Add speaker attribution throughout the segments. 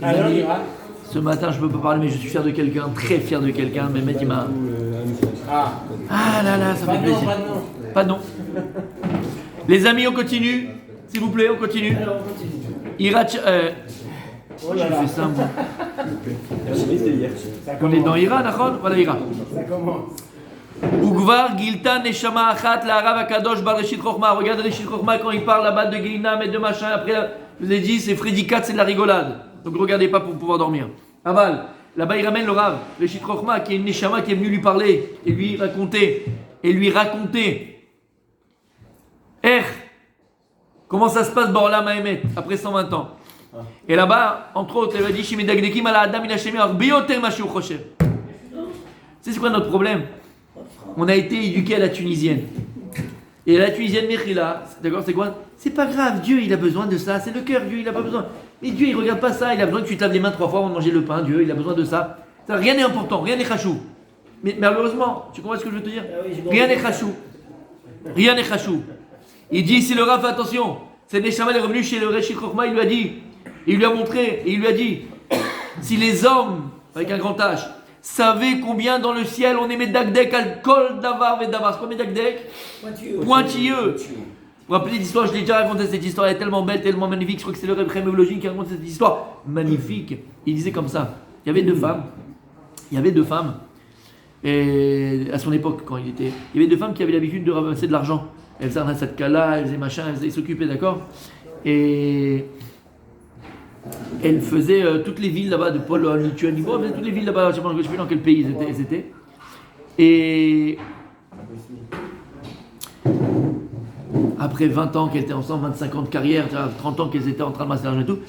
Speaker 1: Les amis, ce matin, je ne peux pas parler, mais je suis fier de quelqu'un, très fier de quelqu'un. Mais mec, il m'a. Ah là là, ça fait plaisir. Pas de nom. Les amis, on continue. S'il vous plaît, on continue.
Speaker 2: Alors, on continue.
Speaker 1: Ira. J'ai fait ça, moi. On est dans Ira, Nachon? Voilà, Ira.
Speaker 2: Ça commence.
Speaker 1: Ugvar Gilta Neshama Achat la Rav Akadosh Bar Reshit Chochma. Regarde Reshit Chochma quand il parle là-bas de Gehinam et de machin. Après, je vous ai dit, c'est Freddy Kat, c'est de la rigolade. Donc regardez pas pour pouvoir dormir. Aval, là-bas il ramène le Rav Reshit Chochma qui est une Neshama qui est venu lui parler et lui raconter. Comment ça se passe Borla Mahemet après 120 ans. Et là-bas, entre autres, elle a dit Shimedagdekim ala Adam inashemi arbioter ma shiu choshev. C'est quoi notre problème? On a été éduqué à la tunisienne. Et la tunisienne Mechila, d'accord, c'est quoi? C'est pas grave, Dieu il a besoin de ça, c'est le cœur, Dieu il a pas besoin. Mais Dieu il regarde pas ça, il a besoin que tu te laves les mains 3 fois avant de manger le pain, Dieu il a besoin de ça. Rien n'est important, rien n'est chachou. Mais malheureusement, tu comprends ce que je veux te dire? Rien n'est chachou. Rien n'est chachou. Il dit ici le Rav, attention, cette Neshama est revenu chez le Reshit Chochma, il lui a dit, il lui a montré, et il lui a dit, si les hommes, avec un grand H, savez combien dans le ciel on est Medagdek al kol davar vedavar. C'est quoi Medagdek? Pointilleux. Vous vous rappelez l'histoire, je l'ai déjà raconté cette histoire, elle est tellement belle, tellement magnifique. Je crois que c'est le Reb Chaim Evologine qui raconte cette histoire magnifique. Il disait comme ça, il y avait deux femmes, et à son époque quand il y avait deux femmes qui avaient l'habitude de ramasser de l'argent. Elles faisaient un satkala, elles faisaient machin, elles s'occupaient, d'accord? Et elle faisait toutes les villes là-bas de Paul en Lituanie, elle faisait toutes les villes là-bas, je ne sais plus dans quel pays elles étaient. Et après 20 ans qu'elles étaient ensemble, 25 ans de carrière, 30 ans qu'elles étaient en train de masser l'argent et tout,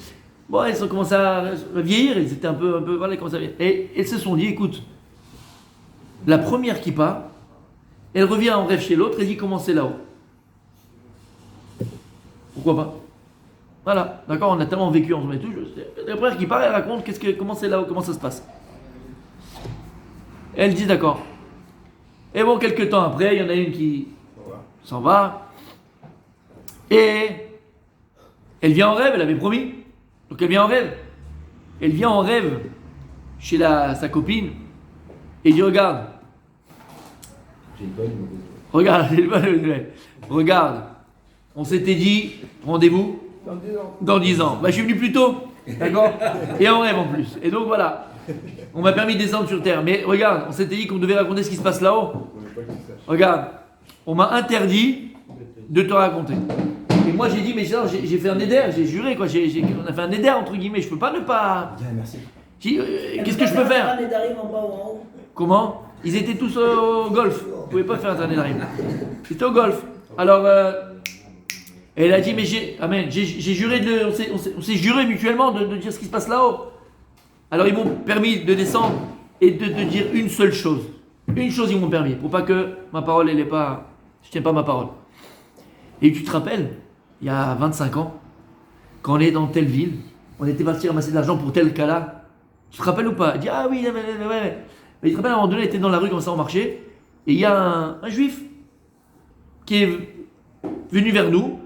Speaker 1: bon, elles ont commencé à vieillir, elles étaient un peu voilà, elles commençaient à vieillir. Et elles se sont dit, écoute, la première qui part, elle revient en rêve chez l'autre, elle dit comment c'est là-haut. Pourquoi pas? Voilà, d'accord, on a tellement vécu ensemble et tout. La première qui part, elle raconte comment c'est là-haut, comment ça se passe. Elle dit d'accord. Et bon, quelques temps après, il y en a une qui s'en va. Et elle vient en rêve, elle avait promis. Donc elle vient en rêve. Elle vient en rêve chez sa copine. Et il dit regarde. J'ai une bonne nouvelle. Regarde. On s'était dit, rendez-vous dans 10 ans. Bah, je suis venu plus tôt, d'accord? Et en rêve en plus. Et donc voilà, on m'a permis de descendre sur terre. Mais regarde, on s'était dit qu'on devait raconter ce qui se passe là-haut. Regarde, on m'a interdit de te raconter. Et moi j'ai dit, mais j'ai fait un éder, j'ai juré quoi. On a fait un éder entre guillemets, je peux pas ne pas.
Speaker 2: Merci.
Speaker 1: Qu'est-ce que je peux faire?
Speaker 3: Un édarim en bas ou en haut.
Speaker 1: Comment? Ils étaient tous au golf. Vous pouvez pas faire un édarim. Ils étaient au golf. Alors. Elle a dit, mais j'ai juré, on s'est juré mutuellement de dire ce qui se passe là-haut. Alors ils m'ont permis de descendre et de dire une seule chose. Une chose ils m'ont permis, pour pas que ma parole, je tiens pas ma parole. Et tu te rappelles, il y a 25 ans, quand on est dans telle ville, on était parti ramasser de l'argent pour tel cas-là. Tu te rappelles ou pas? Elle dit, ah oui, ouais. Mais tu te rappelles, à un moment donné, on était dans la rue comme ça, on marchait, et il y a un juif qui est venu vers nous.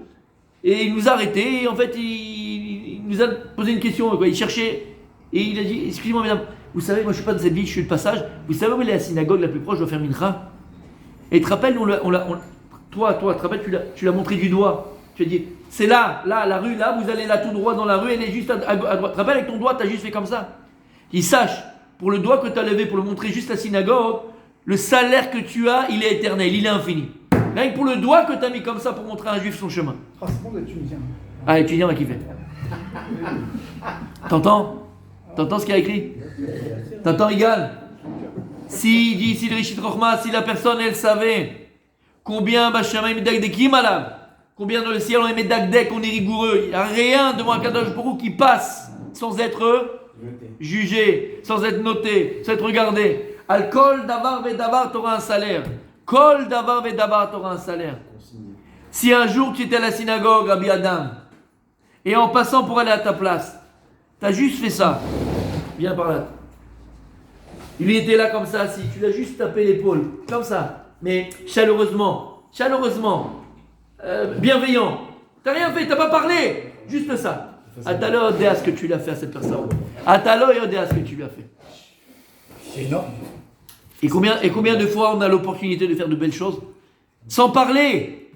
Speaker 1: Et il nous a arrêtés, et en fait, il nous a posé une question, quoi. Il cherchait, et il a dit, excusez-moi mesdames, vous savez, moi je suis pas de cette ville, je suis de passage, vous savez où est la synagogue la plus proche, je dois faire mincha? Et tu te rappelles, toi, tu te rappelles, tu l'as montré du doigt, tu as dit, c'est là, la rue, là, vous allez là tout droit dans la rue, elle est juste à droite. Tu te rappelles, avec ton doigt, tu as juste fait comme ça. Il sache, pour le doigt que tu as levé, pour le montrer juste la synagogue, le salaire que tu as, il est éternel, il est infini. Rien que pour le doigt que tu as mis comme ça pour montrer à un juif son chemin.
Speaker 2: Oh, c'est bon d'être tunisien.
Speaker 1: Ah, les Tunisiens, on va kiffer. T'entends ce qu'il y a écrit? T'entends, Igal? Si, dit ici le Reshit Chochma, si la personne, elle savait combien Bashamaim Medagdekim alav, combien dans le ciel on est Medagdek, on est rigoureux, il n'y a rien devant un Kadosh Baruch qui passe sans être jugé, sans être noté, sans être regardé. Al kol davar vedavar, t'auras un salaire. Kol davar vedavar, t'auras un salaire. Si un jour tu étais à la synagogue, Rabbi Adam, et en passant pour aller à ta place, tu as juste fait ça, viens par là. Il était là comme ça, si tu l'as juste tapé l'épaule, comme ça, mais chaleureusement, bienveillant. T'as rien fait, t'as pas parlé, juste ça. Atalo à ce que tu lui as fait à cette personne. Atalo à ce que tu lui as fait.
Speaker 2: C'est énorme.
Speaker 1: Et combien de fois on a l'opportunité de faire de belles choses sans parler.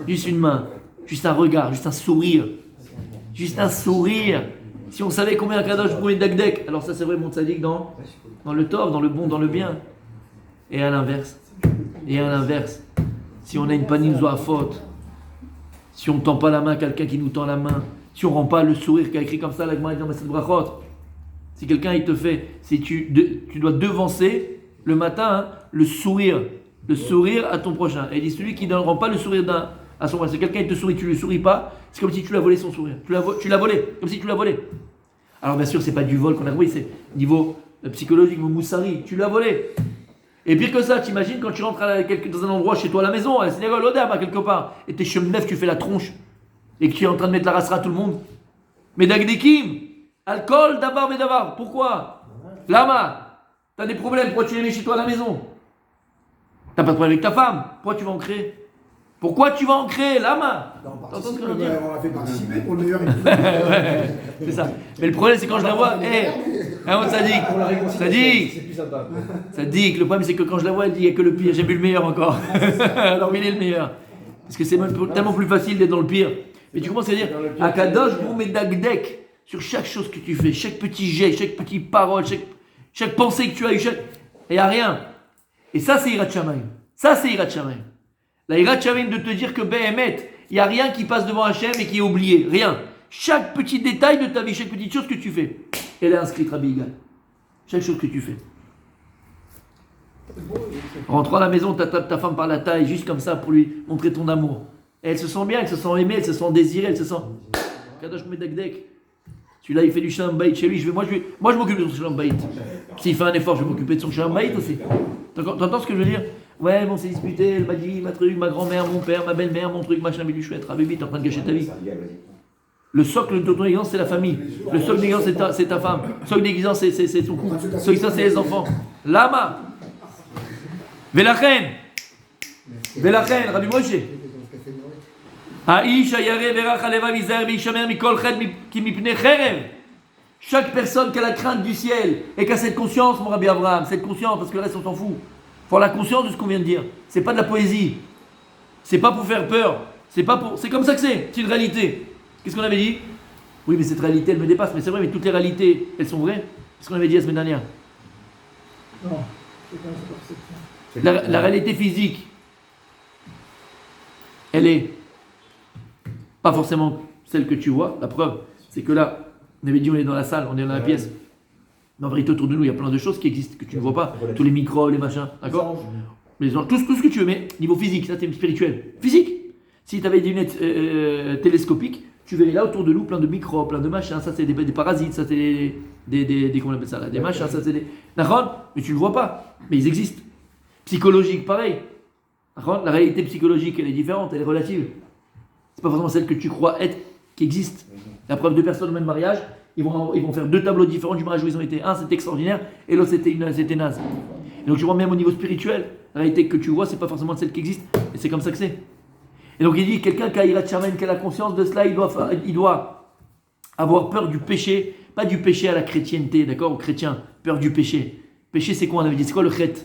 Speaker 1: Juste une main, juste un regard, juste un sourire. Si on savait combien Kadosh pouvait dagdek, alors ça c'est vrai mon tzaddik dans le tov, dans le bon, dans le bien. Et à l'inverse, si on a une panine à faute, si on ne tend pas la main à quelqu'un qui nous tend la main, si on ne rend pas le sourire qui a écrit comme ça, la Gemara dit dans Masechet Brachot, si quelqu'un il te fait, si tu dois devancer le matin le sourire à ton prochain. Et il dit celui qui ne rend pas le sourire à son prochain, si quelqu'un il te sourit, tu ne lui souris pas, c'est comme si tu l'as volé son sourire. Tu l'as volé, comme si tu l'as volé. Alors bien sûr, c'est pas du vol qu'on a volé, c'est niveau psychologique, moussari, tu l'as volé. Et pire que ça, t'imagines quand tu rentres dans un endroit chez toi à la maison, à la synagogue, l'odam, quelque part, et t'es chez neuf, tu fais la tronche, et que tu es en train de mettre la rassera à tout le monde. Mais dagdekim, alcool, davar. Pourquoi? Lama, t'as des problèmes, pourquoi tu les mets chez toi à la maison? T'as pas de problème avec ta femme, pourquoi tu vas en créer? Lama?
Speaker 2: T'entends ce que je veux dire? On l'a fait participer pour le meilleur équipe.
Speaker 1: Ouais, c'est ça. Mais le problème, c'est quand je la vois, ça dit que le problème, c'est que quand je la vois, elle dit, il n'y a que le pire, j'ai vu le meilleur encore. Alors, il est le meilleur. Parce que c'est tellement plus facile d'être dans le pire. Mais tu commences à dire, Akadosh, vous met dagdek sur chaque chose que tu fais, chaque petit geste, chaque petite parole, chaque pensée que tu as eue, il n'y a rien. Et ça, c'est Hirat Shamayim. La Hirat Shamayim de te dire que Behemet, il n'y a rien qui passe devant Hachem et qui est oublié. Rien. Chaque petit détail de ta vie, chaque petite chose que tu fais, elle est inscrite Rabbi Yigal. Chaque chose que tu fais. Rentrant à la maison, tu tapes ta femme par la taille, juste comme ça, pour lui montrer ton amour. Et elle se sent bien, elle se sent aimée, elle se sent désirée, elle se sent. Kadosh Medagdek. Celui-là, il fait du shalom bayit chez lui. Moi, je m'occupe de son shalom bayit. S'il fait un effort, je vais m'occuper de son shalom bayit aussi. T'entends ce que je veux dire? Ouais, bon, on s'est disputé, elle m'a dit, ma truc, ma grand-mère, mon père, ma belle-mère, mon truc, machin, mais du chouette. Rabbi, t'es en train de gâcher ta vie. Le socle de ton existence, c'est la famille. Le socle d'existence, c'est ta femme. Le socle d'existence, c'est ton couple. Le socle d'existence, c'est les enfants. Lama. Velachen, Rabbi Moshe. Haïsh ayare verach aleva vizer vishamer mikol ched ki mipnei cherev. Chaque personne qui a la crainte du ciel et qui a cette conscience, mon Rabbi Abraham, cette conscience, parce que le reste on s'en fout. Faut la conscience de ce qu'on vient de dire. C'est pas de la poésie. C'est pas pour faire peur. C'est comme ça que c'est une réalité. Qu'est-ce qu'on avait dit? Oui, mais cette réalité, elle me dépasse. Mais c'est vrai, mais toutes les réalités, elles sont vraies. Qu'est-ce qu'on avait dit la semaine dernière?
Speaker 2: Non.
Speaker 1: La réalité physique, elle est pas forcément celle que tu vois. La preuve, c'est que là, on avait dit on est dans la salle, on est dans la pièce. Mais en vérité, autour de nous, il y a plein de choses qui existent, que tu ne vois pas. Tous les micros, les machins, d'accord? Tout ce que tu veux, mais niveau physique, ça c'est spirituel. Physique. Si tu avais des lunettes télescopiques, tu verrais là autour de nous plein de microbes, plein de machins. Ça c'est des parasites, ça c'est des comment on appelle ça là, des machins, ça c'est des. D'accord? Mais tu ne le vois pas. Mais ils existent. Psychologique, pareil. D'accord? La réalité psychologique, elle est différente, elle est relative. C'est pas forcément celle que tu crois être qui existe. La preuve, deux personnes au même mariage, ils vont faire deux tableaux différents du mariage où ils ont été. Un c'était extraordinaire et l'autre c'était naze. Et donc tu vois même au niveau spirituel, la réalité que tu vois, c'est pas forcément celle qui existe. Et c'est comme ça que c'est. Et donc il dit, quelqu'un qui a Hirat Shamayim, qui a la conscience de cela, il doit avoir peur du péché, pas du péché à la chrétienté, d'accord, aux chrétiens, peur du péché. Péché c'est quoi on avait dit? C'est quoi le chet?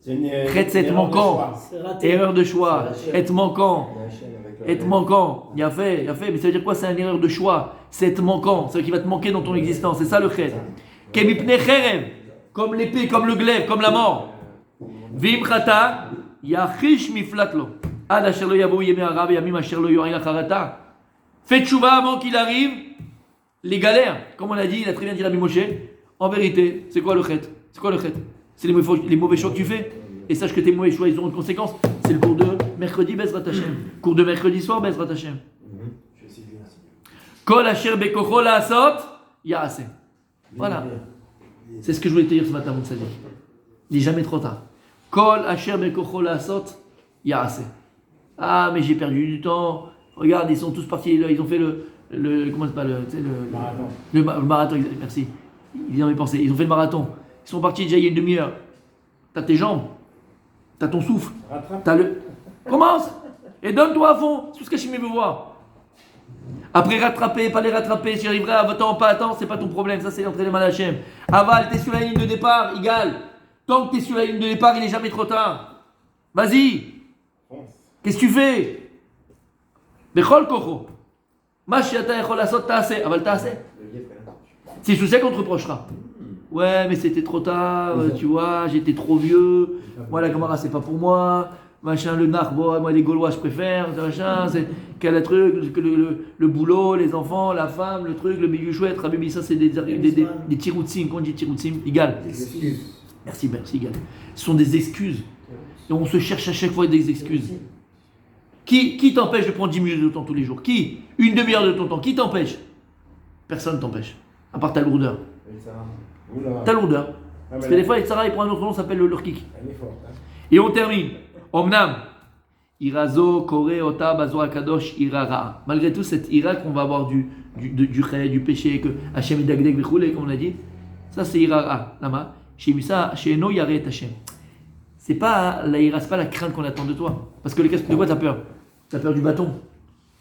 Speaker 1: Chet c'est être manquant, erreur de choix, être manquant. Être manquant, il a fait, mais ça veut dire quoi? C'est une erreur de choix, c'est être manquant, c'est-à-dire qu'il va te manquer dans ton existence, c'est ça le chet. Kemipne cherev, comme l'épée, comme le glaive, comme la mort. Vim chata, yachish miflatlo. Ad asher lo yavo yemei hara veyamim asher lo yo'ain lacharata. Fais tchouva avant qu'il arrive les galères. Comme on a dit, il a très bien dit Rabbi Moshe. En vérité, c'est quoi le chet? C'est les mauvais choix que tu fais. Et sache que tes mauvais choix, ils auront une conséquence. C'est le cours de mercredi, Bezrat Hashem. Cours de mercredi soir, Bezrat Hashem. Kol asher bekocho la'asot, ya'aseh. Voilà. C'est ce que je voulais te dire ce matin, mon tzaddik. Il n'est jamais trop tard. Kol asher bekocho la'asot, ya'aseh. Ah, mais j'ai perdu du temps. Regarde, ils sont tous partis. Ils ont fait le comment c'est pas le marathon. Merci. Ils en avaient pensé. Ils ont fait le marathon. Ils sont partis déjà il y a une demi-heure. T'as tes jambes. T'as ton souffle. T'as le. Commence et donne-toi à fond. C'est tout ce qu'Hachem veut voir. Après rattraper, pas les rattraper, si j'arriverai à temps, pas à temps, c'est pas ton problème, ça c'est l'entrée des mal Hachem. Aval, t'es sur la ligne de départ, égal. Tant que t'es sur la ligne de départ, il n'est jamais trop tard. Vas-y. Qu'est-ce que tu fais? Bechol kocho. Ma shiata echol asot ta'aseh, aval ta'aseh. Si je sais qu'on te reprochera. Ouais, mais c'était trop tard, tu vois, j'étais trop vieux. Moi, la Gemara, c'est pas pour moi. Machin, le nar, bon, moi, les Gaulois, je préfère. Machin, c'est quel truc, le boulot, les enfants, la femme, le truc, le milieu chouette. Rabbi, ça, c'est des tiroutsim. Quand on dit tiroutsim, égal. Merci, égal. Ce sont des excuses. Et on se cherche à chaque fois des excuses. Qui t'empêche de prendre 10 minutes de ton temps tous les jours? Qui? Une demi-heure de ton temps. Qui t'empêche? Personne t'empêche. À part ta lourdeur. Ta lourdeur. Parce que des fois, Sarah, il prend un autre nom, ça s'appelle le lurkik. Et on termine. Omnam. Irazo, Kore, Ota, Bazor, Kadosh, Irara. Malgré tout, cette ira qu'on va avoir du chay, du péché, que Hachem est dagdeg, comme on a dit, ça c'est Irara. Lama. Chez Eno, Yaret Hachem. C'est pas la ira, c'est pas la crainte qu'on attend de toi. Parce que de quoi t'as peur? T'as peur du bâton.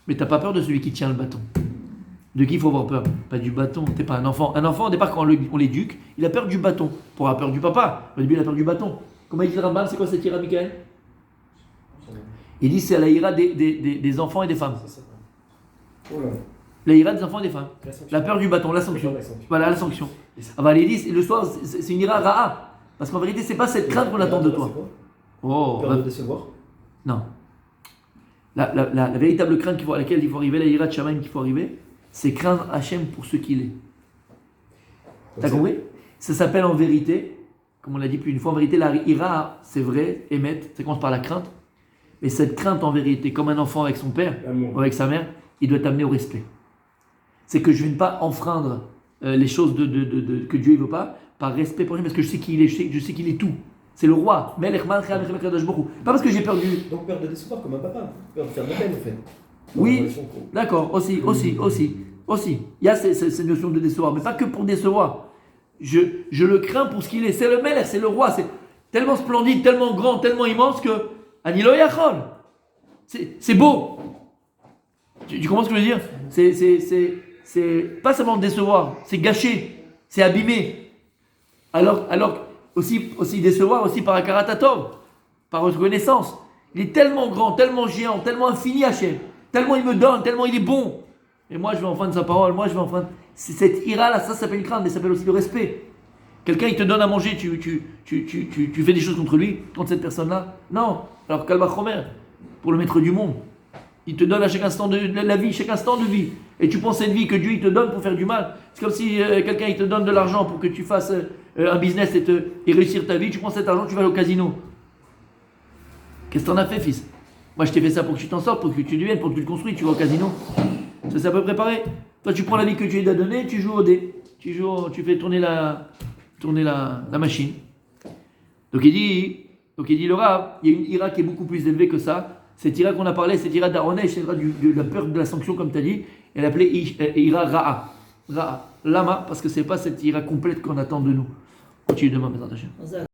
Speaker 1: Mais t'as pas peur de celui qui tient le bâton. De qui il faut avoir peur? Pas du bâton, t'es pas un enfant. Un enfant, au départ, quand on l'éduque, il a peur du bâton. Pour avoir peur du papa. Au début, il a peur du bâton. Comment il dit le Rambam, c'est quoi cette ira, Michael? Il dit c'est la ira des enfants et des femmes. La ira des enfants et des femmes. La peur du bâton, la sanction. Voilà, la sanction. Alors, il dit, le soir, c'est une ira ra'a. Parce qu'en vérité, c'est pas cette crainte qu'on attend de toi. Oh,
Speaker 3: peur de décevoir?
Speaker 1: Non. La véritable crainte à laquelle il faut arriver, la ira de Shamaim qu'il faut arriver, c'est craindre Hachem pour ce qu'il est. T'as compris? Ça s'appelle en vérité, comme on l'a dit plus une fois, en vérité, la ira, c'est vrai, émettre, ça commence par la crainte. Mais cette crainte en vérité, comme un enfant avec son père ou avec sa mère, il doit t'amener au respect. C'est que je ne vais pas enfreindre les choses que Dieu ne veut pas, par respect pour lui, parce que je sais qu'il est, je sais qu'il est tout. C'est le roi. Pas parce que j'ai perdu.
Speaker 3: Donc peur de décevoir comme un papa, peur de faire de peine en fait.
Speaker 1: Oui, d'accord, aussi. Il y a cette notion de décevoir, mais pas que pour décevoir. Je le crains pour ce qu'il est. C'est le Melech, c'est le roi. C'est tellement splendide, tellement grand, tellement immense que Anilo Yachol. C'est beau. Tu comprends ce que je veux dire? C'est pas seulement décevoir, c'est gâcher, c'est abîmer. Alors aussi décevoir aussi par Akaratatov, par reconnaissance. Il est tellement grand, tellement géant, tellement infini Hachem, tellement il me donne, tellement il est bon. Et moi je vais enfreindre sa parole, c'est cette ira là, ça s'appelle une crainte, mais ça s'appelle aussi le respect. Quelqu'un il te donne à manger, tu fais des choses contre lui, contre cette personne-là? Non. Alors Kalba Chomer, pour le maître du monde, il te donne à chaque instant de la vie, chaque instant de vie. Et tu penses cette vie que Dieu il te donne pour faire du mal. C'est comme si quelqu'un il te donne de l'argent pour que tu fasses un business et réussir ta vie. Tu prends cet argent, tu vas aller au casino. Qu'est-ce que t'en as fait, fils? Moi je t'ai fait ça pour que tu t'en sortes, pour que tu deviennes, pour que tu le construis, tu vas au casino. Ça c'est à peu près pareil. Toi tu prends la vie que Dieu t'a donnée, tu joues au dé. Tu fais tourner la machine. Donc il dit le Rav, il y a une ira qui est beaucoup plus élevée que ça. Cette ira qu'on a parlé, cette ira d'Aronesh, c'est l'ira de la peur de la sanction, comme tu as dit. Elle appelait ira Ra'a. Lama, parce que c'est pas cette ira complète qu'on attend de nous. Continue demain, mes attachés.